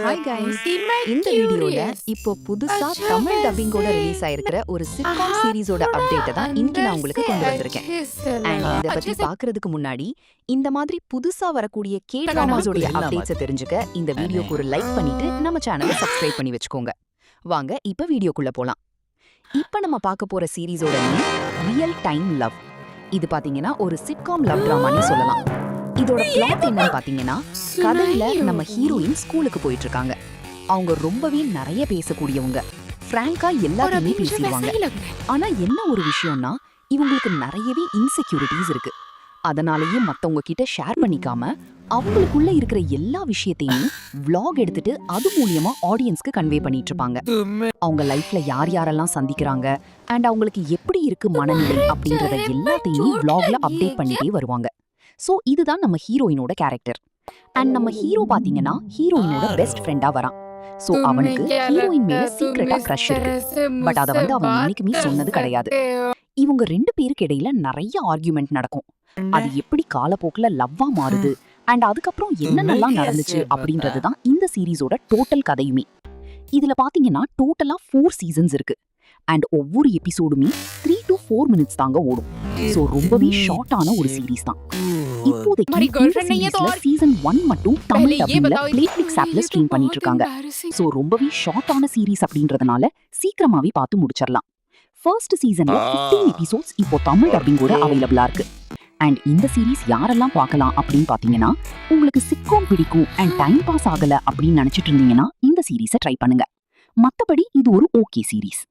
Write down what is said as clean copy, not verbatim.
Hi guys, இந்த வீடியோல இப்போ புதுசா தமிழ் டப்பிங்கோட ரிலீஸ் ஆயிருக்கிற ஒரு சிட்காம் சீரிஸோட அப்டேட்டை தான் இன்னைக்கு நான் உங்களுக்கு கொண்டு வந்திருக்கேன். அண்ட் இத பத்தி பாக்குறதுக்கு முன்னாடி இந்த மாதிரி புதுசா வரக்கூடிய கே டிராமாஸோட அப்டேட்ஸை தெரிஞ்சுக்க இந்த வீடியோக்கு ஒரு லைக் பண்ணிட்டு நம்ம சேனலை சப்ஸ்கிரைப் பண்ணி வச்சுக்கோங்க. வாங்க இப்ப வீடியோக்குள்ள போலாம். இப்ப நம்ம பார்க்க போற சீரிஸோட நேம் ரியல் டைம் லவ். இது பாத்தீங்கன்னா ஒரு சிட்காம் லவ் டிராமான்னு சொல்லலாம். இதோட பிளாட் என்னன்னு பாத்தீங்கன்னா, கதையில நம்ம ஹீரோயின் ஸ்கூலுக்கு போயிட்டு இருக்காங்க. அவங்க ரொம்பவே நிறைய பேசக்கூடியவங்க, பிராங்கா எல்லாத்தையுமே பேசிடுவாங்க. ஆனா என்ன ஒரு விஷயம்னா, இவங்களுக்கு நிறையவே இன்செக்யூரிட்டிஸ் இருக்கு. அதனாலேயே மத்தவங்க கிட்ட ஷேர் பண்ணிக்காம அவங்களுக்குள்ள இருக்கிற எல்லா விஷயத்தையும் vlog எடுத்துட்டு அது மூலியமா ஆடியன்ஸ்க்கு கன்வே பண்ணிட்டு இருப்பாங்க. அவங்க லைஃப்ல யார் யாரெல்லாம் சந்திக்கிறாங்க அண்ட் அவங்களுக்கு எப்படி இருக்கு மனநிலை அப்படின்றத எல்லாத்தையும் vlogல அப்டேட் பண்ணிட்டே வருவாங்க. சோ இதுதான் நம்ம ஹீரோயினோட கேரக்டர். அண்ட் நம்ம ஹீரோ பாத்தீங்கன்னா ஹீரோயினோட பெஸ்ட் ஃப்ரெண்டா வரான். சோ அவனுக்கு ஹீரோயின் மேல சீக்ரெட்டா கிரஷ் இருக்கு. பட் அத அவன் என்னைக்குமே சொன்னது கிடையாது. இவங்க ரெண்டு பேருக்கு இடையில நிறைய ஆர்கியூமெண்ட் நடக்கும். அது எப்படி காலப்போக்குல லவ்வா மாறுது அண்ட் அதுக்கப்புறம் என்னென்னலாம் நடந்துச்சு அப்படின்றதுதான் இந்த சீரிஸோட டோட்டல் கதையுமே. இதுல பாத்தீங்கன்னா டோட்டலா 4 சீசன்ஸ் இருக்கு. அண்ட் ஒவ்வொரு எபிசோடுமே 3 to 4 மினிட்ஸ் தாங்க ஓடும். சோ ரொம்பவே ஷார்ட்டான ஒரு சீரிஸ் தான். இப்போதைக்கு இந்த சீரிஸ்ல சீசன் 1 மட்டும் தமிழ் டப்பிங்ல Netflix ஆப்ல ஸ்ட்ரீம் பண்ணிட்டு இருக்காங்க. சோ ரொம்பவே ஷார்ட்டான சீரிஸ் அப்படின்றதுனால சீக்கிரமாவே பார்த்து முடிச்சிடலாம். ஃபர்ஸ்ட் சீசன்ல 15 எபிசோட்ஸ் இப்போ தமிழ் டப்பிங்கோட அவைலபிளா இருக்கு. அண்ட் இந்த சீரிஸ் யாரெல்லாம் பார்க்கலாம் அப்படின்னு பாத்தீங்கன்னா, உங்களுக்கு சிட்காம் பிடிக்கும் அண்ட் டைம் பாஸ் ஆகல அப்படின்னு நினைச்சிட்டு இருந்தீங்கன்னா இந்த சீரிஸை ட்ரை பண்ணுங்க. மத்தபடி இது ஒரு ஓகே சீரிஸ்.